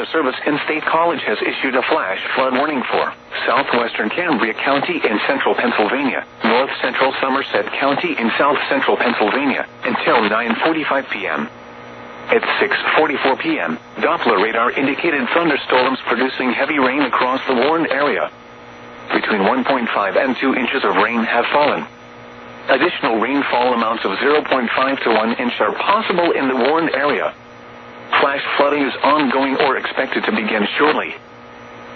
Weather Service in State College has issued a flash flood warning for southwestern Cambria County in central Pennsylvania, north central Somerset County in south central Pennsylvania, until 9:45 p.m. At 6:44 p.m., Doppler radar indicated thunderstorms producing heavy rain across the warned area. Between 1.5 and 2 inches of rain have fallen. Additional rainfall amounts of 0.5 to 1 inch are possible in the warned area. Flash flooding is ongoing or expected to begin shortly.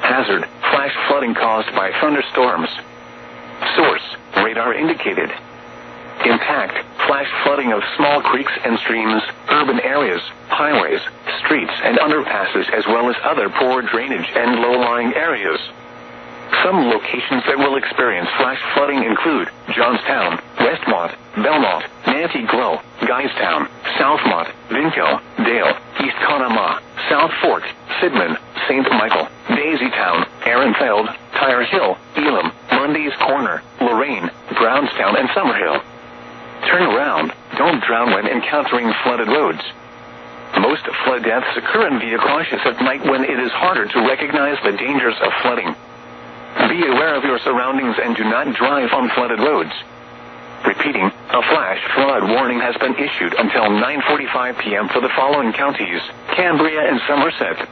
Hazard: flash flooding caused by thunderstorms. Source: radar indicated. Impact: flash flooding of small creeks and streams, urban areas, highways, streets and underpasses, as well as other poor drainage and low-lying areas. Some locations that will experience flash flooding include Johnstown, Westmont, Belmont, Nanty Glo, Guystown, Southmont, Vinco, Dale, East Conemaugh, South Fork, Sidman, St. Michael, Daisytown, Ehrenfeld, Tyre Hill, Elam, Lundy's Corner, Lorraine, Brownstown and Summerhill. Turn around. Don't drown when encountering flooded roads. Most flood deaths occur in be cautious at night when it is harder to recognize the dangers of flooding. Be aware of your surroundings and do not drive on flooded roads. Repeating, a flash flood warning has been issued until 9:45 p.m. for the following counties: Cambria and Somerset.